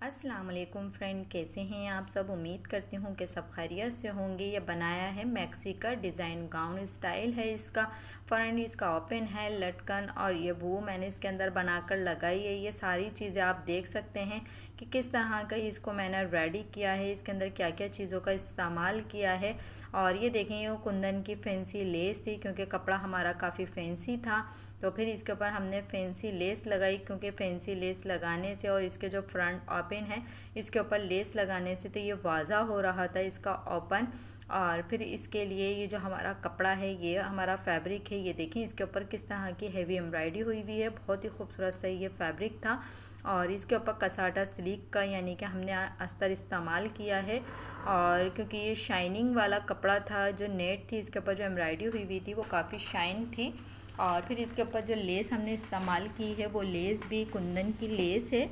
अस्सलाम वालेकुम फ्रेंड, कैसे हैं आप सब। उम्मीद करती हूँ कि सब खैरियत से होंगे। ये बनाया है मैक्सी का डिज़ाइन गाउन स्टाइल है इसका। फ्रंट इसका ओपन है, लटकन और ये बू मैंने इसके अंदर बनाकर लगाई है। ये सारी चीज़ें आप देख सकते हैं कि किस तरह का इसको मैंने रेडी किया है, इसके अंदर क्या क्या चीज़ों का इस्तेमाल किया है। और ये देखें, ये कुंदन की फैंसी लेस थी क्योंकि कपड़ा हमारा काफ़ी फैंसी था, तो फिर इसके ऊपर हमने फैंसी लेस लगाई क्योंकि फैंसी लेस लगाने से और इसके जो फ्रंट ओपन है इसके ऊपर लेस लगाने से तो ये वाज़ा हो रहा था इसका ओपन। और फिर इसके लिए ये जो हमारा कपड़ा है, ये हमारा फैब्रिक है, ये देखें इसके ऊपर किस तरह की हैवी एम्ब्रॉयडरी हुई हुई है। बहुत ही खूबसूरत सा ये फैब्रिक था। और इसके ऊपर कसाटा सिल्क का यानी कि हमने अस्तर इस्तेमाल किया है। और क्योंकि ये शाइनिंग वाला कपड़ा था, जो नेट थी इसके ऊपर जो एम्ब्रॉयडरी हुई हुई थी वो काफ़ी शाइन थी। और फिर इसके ऊपर जो लेस हमने इस्तेमाल की है वो लेस भी कुंदन की लेस है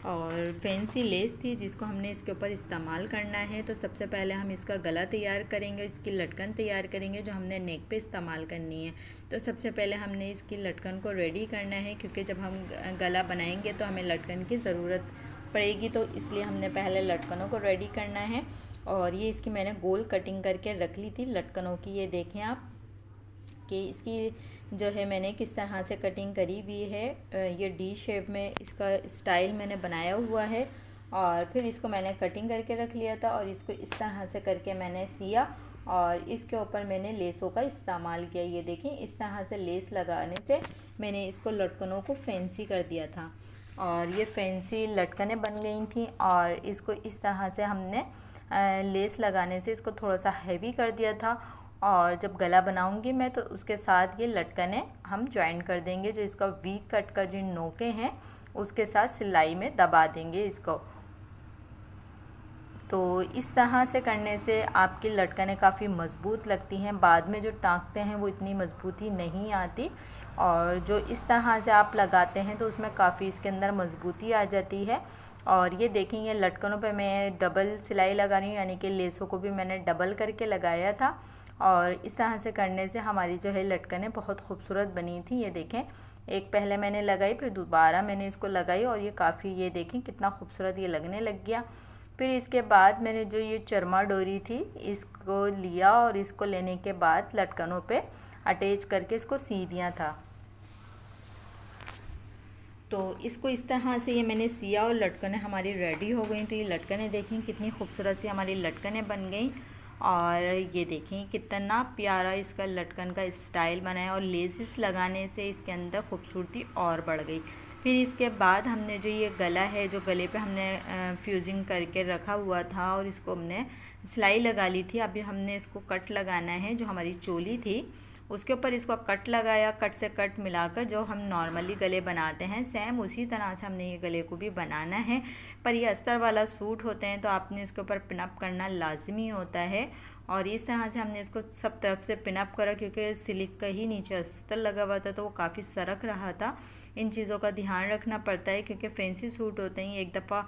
और फैंसी लेस थी जिसको हमने इसके ऊपर इस्तेमाल करना है। तो सबसे पहले हम इसका गला तैयार करेंगे, इसकी लटकन तैयार करेंगे जो हमने नेक पे इस्तेमाल करनी है। तो सबसे पहले हमने इसकी लटकन को रेडी करना है क्योंकि जब हम गला बनाएंगे तो हमें लटकन की ज़रूरत पड़ेगी, तो इसलिए हमने पहले लटकनों को रेडी करना है। और ये इसकी मैंने गोल कटिंग करके रख ली थी लटकनों की। ये देखें आप कि इसकी जो है मैंने किस तरह से कटिंग करी हुई है। ये डी शेप में इसका स्टाइल मैंने बनाया हुआ है। और फिर इसको मैंने कटिंग करके रख लिया था और इसको इस तरह से करके मैंने सिया और इसके ऊपर मैंने लेसों का इस्तेमाल किया। ये देखें, इस तरह से लेस लगाने से मैंने इसको लटकनों को फैंसी कर दिया था और ये फैंसी लटकनें बन गई थी। और इसको इस तरह से हमने लेस लगाने से इसको थोड़ा सा हैवी कर दिया था। और जब गला बनाऊंगी मैं तो उसके साथ ये लटकनें हम ज्वाइन कर देंगे, जो इसका वी कट का जो नोके हैं उसके साथ सिलाई में दबा देंगे इसको। तो इस तरह से करने से आपकी लटकनें काफ़ी मज़बूत लगती हैं, बाद में जो टाँकते हैं वो इतनी मज़बूती नहीं आती। और जो इस तरह से आप लगाते हैं तो उसमें काफ़ी इसके अंदर मज़बूती आ जाती है। और ये देखेंगे लटकनों पे मैं डबल सिलाई लगा रही हूँ, यानी कि लेसों को भी मैंने डबल करके लगाया था। और इस तरह से करने से हमारी जो है लटकनें बहुत खूबसूरत बनी थी। ये देखें, एक पहले मैंने लगाई फिर दोबारा मैंने इसको लगाई और ये काफ़ी, ये देखें कितना खूबसूरत ये लगने लग गया। फिर इसके बाद मैंने जो ये चरमा डोरी थी इसको लिया और इसको लेने के बाद लटकनों पे अटैच करके इसको सी दिया था। तो इसको इस तरह से ये मैंने सिया और लटकनें हमारी रेडी हो गई। तो ये लटकनें देखें कितनी खूबसूरत सी हमारी लटकनें बन गई। और ये देखें कितना प्यारा इसका लटकन का स्टाइल बना है और लेसिस लगाने से इसके अंदर खूबसूरती और बढ़ गई। फिर इसके बाद हमने जो ये गला है, जो गले पे हमने फ्यूजिंग करके रखा हुआ था और इसको हमने सिलाई लगा ली थी। अभी हमने इसको कट लगाना है। जो हमारी चोली थी उसके ऊपर इसको कट लगाया, कट से कट मिलाकर जो हम नॉर्मली गले बनाते हैं सेम उसी तरह से हमने ये गले को भी बनाना है। पर ये अस्तर वाला सूट होते हैं तो आपने इसके ऊपर पिनअप करना लाजमी होता है। और इस तरह से हमने इसको सब तरफ से पिनअप करा क्योंकि सिल्क का ही नीचे अस्तर लगा हुआ था तो वो काफ़ी सरक रहा था। इन चीज़ों का ध्यान रखना पड़ता है क्योंकि फैंसी सूट होते हैं, एक दफ़ा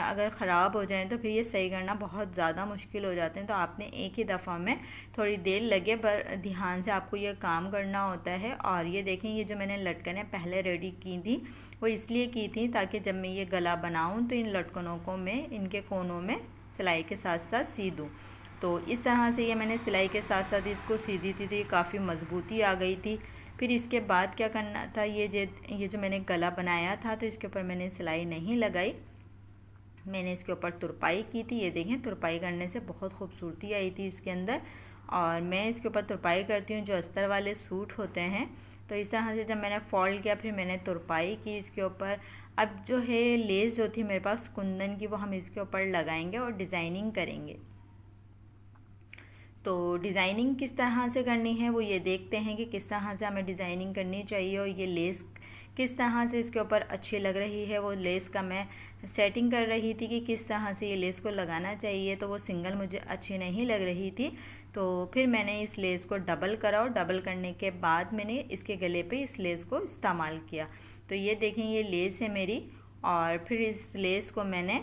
अगर ख़राब हो जाएं तो फिर ये सही करना बहुत ज़्यादा मुश्किल हो जाते हैं। तो आपने एक ही दफ़ा में थोड़ी देर लगे पर ध्यान से आपको ये काम करना होता है। और ये देखें, ये जो मैंने लटकनें पहले रेडी की थी वो इसलिए की थी ताकि जब मैं ये गला बनाऊँ तो इन लटकनों को मैं इनके कोनों में सिलाई के साथ साथ सी दूँ। तो इस तरह से ये मैंने सिलाई के साथ साथ इसको सी दी थी तो ये काफ़ी मज़बूती आ गई थी। फिर इसके बाद क्या करना था, ये जो मैंने गला बनाया था तो इसके ऊपर मैंने सिलाई नहीं लगाई, मैंने इसके ऊपर तुरपाई की थी। ये देखें, तुरपाई करने से बहुत खूबसूरती आई थी इसके अंदर। और मैं इसके ऊपर तुरपाई करती हूँ जो अस्तर वाले सूट होते हैं। तो इस तरह से जब मैंने फोल्ड किया फिर मैंने तुरपाई की इसके ऊपर। अब जो है लेस जो थी मेरे पास कुंदन की वो हम इसके ऊपर लगाएंगे और डिज़ाइनिंग करेंगे। तो डिज़ाइनिंग किस तरह से करनी है वो ये देखते हैं कि किस तरह से हमें डिज़ाइनिंग करनी चाहिए और ये लेस किस तरह से इसके ऊपर अच्छी लग रही है। वो लेस का मैं सेटिंग कर रही थी कि किस तरह से ये लेस को लगाना चाहिए, तो वो सिंगल मुझे अच्छी नहीं लग रही थी। तो फिर मैंने इस लेस को डबल करा और डबल करने के बाद मैंने इसके गले पे इस लेस को इस्तेमाल किया। तो ये देखें, ये लेस है मेरी और फिर इस लेस को मैंने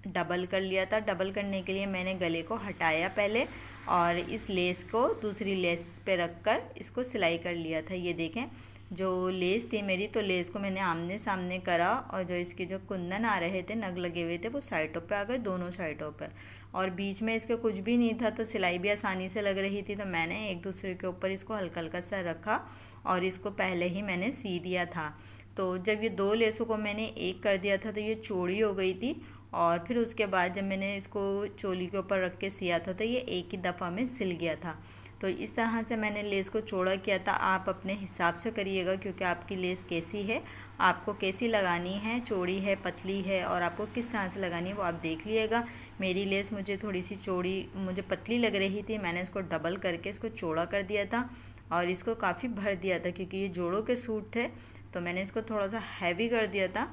डबल कर लिया था। डबल करने के लिए मैंने गले को हटाया पहले और इस लेस को दूसरी लेस पे रखकर इसको सिलाई कर लिया था। ये देखें, जो लेस थी मेरी, तो लेस को मैंने आमने सामने करा और जो इसके जो कुंदन आ रहे थे, नग लगे हुए थे, वो साइडों पे आ गए, दोनों साइडों पे। और बीच में इसके कुछ भी नहीं था, तो सिलाई भी आसानी से लग रही थी। तो मैंने एक दूसरे के ऊपर इसको हल्का हल्का सा रखा और इसको पहले ही मैंने सी दिया था। तो जब ये दो लेसों को मैंने एक कर दिया था तो ये चौड़ी हो गई थी। और फिर उसके बाद जब मैंने इसको चोली के ऊपर रख के सिया था तो ये एक ही दफ़ा में सिल गया था। तो इस तरह से मैंने लेस को चौड़ा किया था। आप अपने हिसाब से करिएगा, क्योंकि आपकी लेस कैसी है, आपको कैसी लगानी है, चौड़ी है, पतली है, और आपको किस तरह से लगानी है वो आप देख लीजिएगा। मेरी लेस मुझे थोड़ी सी चौड़ी, मुझे पतली लग रही थी, मैंने इसको डबल करके इसको चौड़ा कर दिया था और इसको काफ़ी भर दिया था, क्योंकि ये जोड़ों के सूट थे तो मैंने इसको थोड़ा सा हैवी कर दिया था।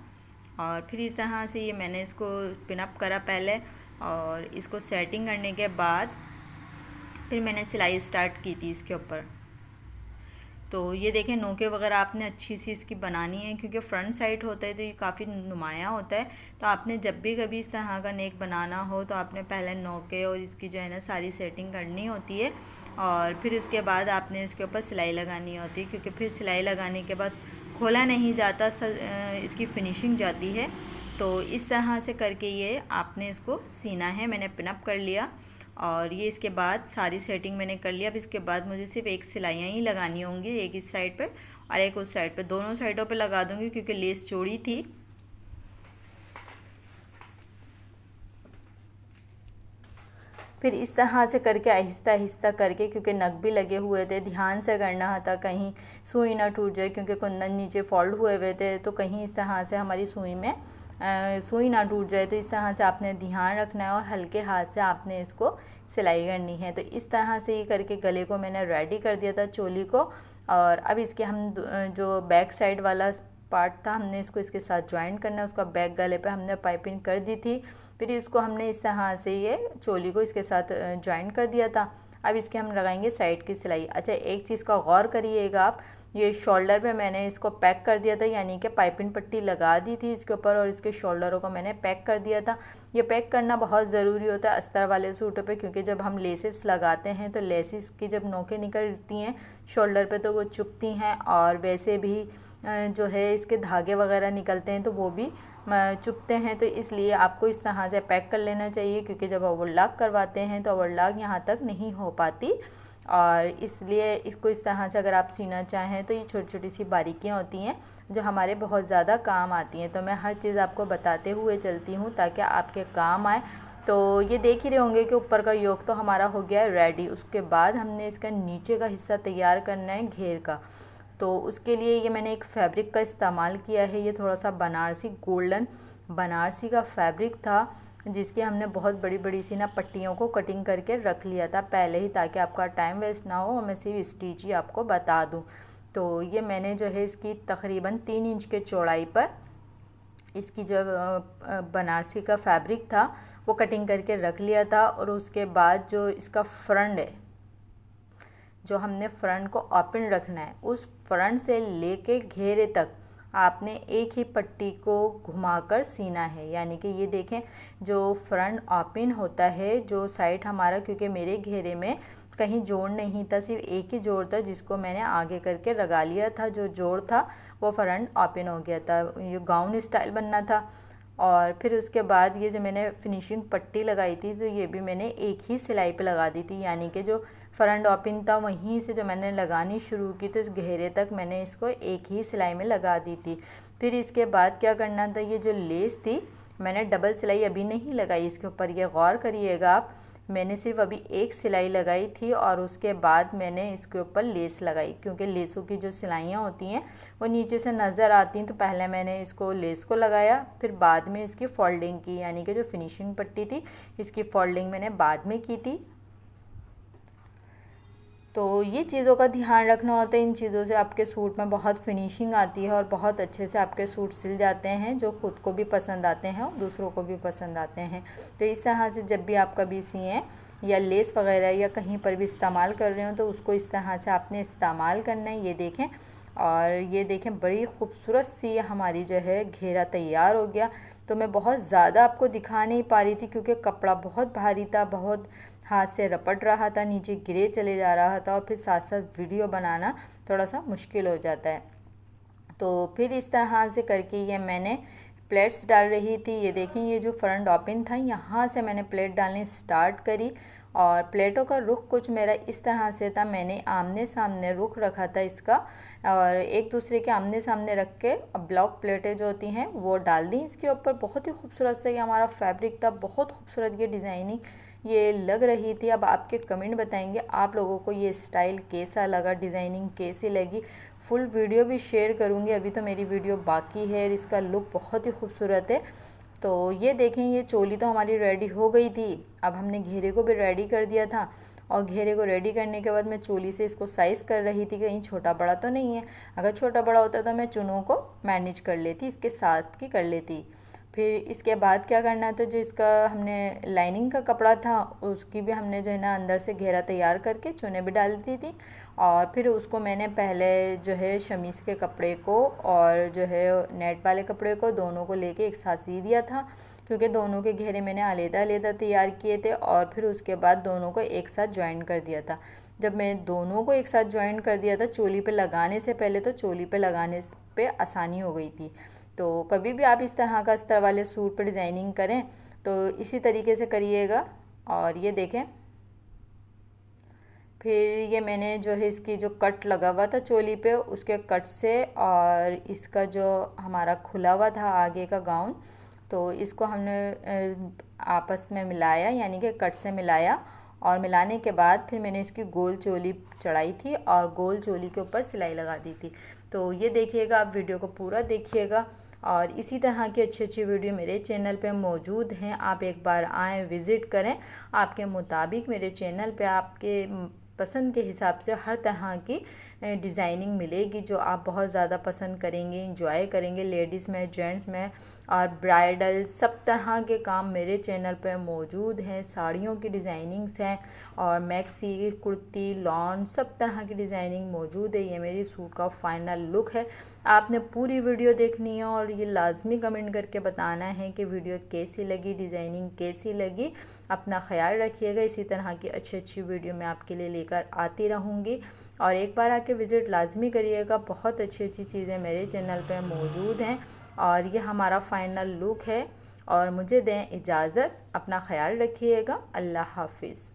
और फिर इस तरह से ये मैंने इसको पिनअप करा पहले, और इसको सेटिंग करने के बाद फिर मैंने सिलाई स्टार्ट की थी इसके ऊपर। तो ये देखें, नोके वगैरह आपने अच्छी सी इसकी बनानी है, क्योंकि फ्रंट साइड होता है तो ये काफ़ी नुमाया होता है। तो आपने जब भी कभी इस तरह का नेक बनाना हो तो आपने पहले नोके और इसकी जो है ना सारी सेटिंग करनी होती है, और फिर उसके बाद आपने इसके ऊपर सिलाई लगानी होती है, क्योंकि फिर सिलाई लगाने के बाद खोला नहीं जाता, इसकी फिनिशिंग जाती है। तो इस तरह से करके ये आपने इसको सीना है। मैंने पिनअप कर लिया और ये इसके बाद सारी सेटिंग मैंने कर लिया। अब इसके बाद मुझे सिर्फ एक सिलाइयाँ ही लगानी होंगी, एक इस साइड पे और एक उस साइड पे, दोनों साइडों पे लगा दूंगी क्योंकि लेस चौड़ी थी। फिर इस तरह से करके आहिस्ता आहिस्ता करके, क्योंकि नग भी लगे हुए थे, ध्यान से करना था कहीं सुई ना टूट जाए, क्योंकि कुंदन नीचे फोल्ड हुए हुए थे, तो कहीं इस तरह से हमारी सुई में सुई ना टूट जाए। तो इस तरह से आपने ध्यान रखना है और हल्के हाथ से आपने इसको सिलाई करनी है। तो इस तरह से ये करके गले को मैंने रेडी कर दिया था, चोली को। और अब इसके हम जो बैक साइड वाला पार्ट था, हमने इसको इसके साथ ज्वाइन करना है। उसका बैक गले पे हमने पाइपिंग कर दी थी, फिर इसको हमने इस तरह से ये चोली को इसके साथ ज्वाइन कर दिया था। अब इसके हम लगाएंगे साइड की सिलाई। अच्छा, एक चीज़ का गौर करिएगा आप, ये शोल्डर पे मैंने इसको पैक कर दिया था, यानी कि पाइपिंग पट्टी लगा दी थी इसके ऊपर और इसके शोल्डरों को मैंने पैक कर दिया था। ये पैक करना बहुत ज़रूरी होता है अस्तर वाले सूटों पे, क्योंकि जब हम लेसेस लगाते हैं तो लेसेस की जब नोकें निकलती हैं शोल्डर पे तो वो चुभती हैं, और वैसे भी जो है इसके धागे वगैरह निकलते हैं तो वो भी चुभते हैं। तो इसलिए आपको इस तरह से पैक कर लेना चाहिए, क्योंकि जब ओवरलॉक करवाते हैं तो ओवरलॉक यहाँ तक नहीं हो पाती। और इसलिए इसको इस तरह से अगर आप सीना चाहें तो ये छोटी छोटी सी बारीकियाँ होती हैं जो हमारे बहुत ज़्यादा काम आती हैं। तो मैं हर चीज़ आपको बताते हुए चलती हूँ ताकि आपके काम आए। तो ये देख ही रहे होंगे कि ऊपर का योक तो हमारा हो गया है रेडी। उसके बाद हमने इसका नीचे का हिस्सा तैयार करना है घेर का। तो उसके लिए ये मैंने एक फैब्रिक का इस्तेमाल किया है, ये थोड़ा सा बनारसी गोल्डन बनारसी का फैब्रिक था, जिसकी हमने बहुत बड़ी बड़ी सी ना पट्टियों को कटिंग करके रख लिया था पहले ही, ताकि आपका टाइम वेस्ट ना हो और मैं सिर्फ स्टिच ही आपको बता दूं। तो ये मैंने जो है इसकी तकरीबन 3 इंच के चौड़ाई पर इसकी जो बनारसी का फैब्रिक था वो कटिंग करके रख लिया था। और उसके बाद जो इसका फ्रंट है, जो हमने फ्रंट को ओपन रखना है, उस फ्रंट से लेके घेरे तक आपने एक ही पट्टी को घुमाकर सीना है। यानी कि ये देखें, जो फ्रंट ओपन होता है, जो साइड हमारा, क्योंकि मेरे घेरे में कहीं जोड़ नहीं था, सिर्फ एक ही जोड़ था जिसको मैंने आगे करके लगा लिया था। जो जोड़ था वो फ्रंट ओपन हो गया था, ये गाउन स्टाइल बनना था। और फिर उसके बाद ये जो मैंने फिनिशिंग पट्टी लगाई थी तो ये भी मैंने एक ही सिलाई पे लगा दी थी, यानी कि जो फ्रंट ओपन था वहीं से जो मैंने लगानी शुरू की तो इस घेरे तक मैंने इसको एक ही सिलाई में लगा दी थी। फिर इसके बाद क्या करना था, ये जो लेस थी मैंने डबल सिलाई अभी नहीं लगाई इसके ऊपर, ये गौर करिएगा आप, मैंने सिर्फ अभी एक सिलाई लगाई थी और उसके बाद मैंने इसके ऊपर लेस लगाई, क्योंकि लेसों की जो सिलाइयाँ होती हैं वो नीचे से नज़र आती हैं। तो पहले मैंने इसको लेस को लगाया, फिर बाद में इसकी फोल्डिंग की, यानी कि जो फिनिशिंग पट्टी थी इसकी फोल्डिंग मैंने बाद में की थी। तो ये चीज़ों का ध्यान रखना होता है, इन चीज़ों से आपके सूट में बहुत फिनिशिंग आती है और बहुत अच्छे से आपके सूट सिल जाते हैं, जो ख़ुद को भी पसंद आते हैं और दूसरों को भी पसंद आते हैं। तो इस तरह से जब भी आप कभी सिएं या लेस वगैरह या कहीं पर भी इस्तेमाल कर रहे हो तो उसको इस तरह से आपने इस्तेमाल करना है। ये देखें, और ये देखें बड़ी खूबसूरत सी हमारी जो है घेरा तैयार हो गया। तो मैं बहुत ज़्यादा आपको दिखा नहीं पा रही थी क्योंकि कपड़ा बहुत भारी था, बहुत हाथ से रपट रहा था, नीचे गिरे चले जा रहा था और फिर साथ साथ वीडियो बनाना थोड़ा सा मुश्किल हो जाता है। तो फिर इस तरह से करके ये मैंने प्लेट्स डाल रही थी। ये देखें, ये जो फ्रंट ओपन था यहाँ से मैंने प्लेट डालनी स्टार्ट करी और प्लेटों का रुख कुछ मेरा इस तरह से था। मैंने आमने सामने रुख रखा था इसका और एक दूसरे के आमने सामने रख के ब्लॉक प्लेटें जो होती हैं वो डाल दी इसके ऊपर। बहुत ही खूबसूरत से ये हमारा फैब्रिक था, बहुत खूबसूरत ये डिज़ाइनिंग ये लग रही थी। अब आपके कमेंट बताएंगे आप लोगों को ये स्टाइल कैसा लगा, डिज़ाइनिंग कैसी लगी। फुल वीडियो भी शेयर करूँगी, अभी तो मेरी वीडियो बाकी है। इसका लुक बहुत ही खूबसूरत है। तो ये देखें, ये चोली तो हमारी रेडी हो गई थी। अब हमने घेरे को भी रेडी कर दिया था और घेरे को रेडी करने के बाद मैं चोली से इसको साइज़ कर रही थी, कहीं छोटा बड़ा तो नहीं है। अगर छोटा बड़ा होता तो मैं चुनों को मैनेज कर लेती, इसके साथ की कर लेती। फिर इसके बाद क्या करना था, जो इसका हमने लाइनिंग का कपड़ा था उसकी भी हमने जो है ना अंदर से घेरा तैयार करके चुने भी डाल दी थी। और फिर उसको मैंने पहले जो है शमीज़ के कपड़े को और जो है नेट वाले कपड़े को दोनों को लेके एक साथ सी दिया था, क्योंकि दोनों के घेरे मैंने अलग-अलग तैयार किए थे। और फिर उसके बाद दोनों को एक साथ ज्वाइन कर दिया था। जब मैं दोनों को एक साथ ज्वाइन कर दिया था चोली पे लगाने से पहले, तो चोली पे लगाने पे आसानी हो गई थी। तो कभी भी आप इस तरह का अस्तर वाले सूट पर डिज़ाइनिंग करें तो इसी तरीके से करिएगा। और ये देखें, फिर ये मैंने जो है इसकी जो कट लगा हुआ था चोली पे उसके कट से और इसका जो हमारा खुला हुआ था आगे का गाउन, तो इसको हमने आपस में मिलाया, यानी कि कट से मिलाया। और मिलाने के बाद फिर मैंने इसकी गोल चोली चढ़ाई थी और गोल चोली के ऊपर सिलाई लगा दी थी। तो ये देखिएगा, आप वीडियो को पूरा देखिएगा। और इसी तरह की अच्छी अच्छी वीडियो मेरे चैनल पे मौजूद हैं, आप एक बार आएँ, विज़िट करें। आपके मुताबिक मेरे चैनल पे आपके पसंद के हिसाब से हर तरह की डिज़ाइनिंग मिलेगी जो आप बहुत ज़्यादा पसंद करेंगे, इंजॉय करेंगे। लेडीज़ में, जेंट्स में और ब्राइडल सब तरह के काम मेरे चैनल पर मौजूद हैं। साड़ियों की डिज़ाइनिंग्स हैं और मैक्सी, कुर्ती, लॉन सब तरह की डिज़ाइनिंग मौजूद है। ये मेरी सूट का फाइनल लुक है। आपने पूरी वीडियो देखनी है और ये लाजमी कमेंट करके बताना है कि वीडियो कैसी लगी, डिज़ाइनिंग कैसी लगी। अपना ख्याल रखिएगा। इसी तरह की अच्छी अच्छी वीडियो मैं आपके लिए लेकर आती रहूँगी और एक बार आके विज़िट लाजमी करिएगा। बहुत अच्छी अच्छी चीज़ें मेरे चैनल पे मौजूद हैं और ये हमारा फाइनल लुक है। और मुझे दें इजाज़त, अपना ख्याल रखिएगा। अल्लाह हाफिज़।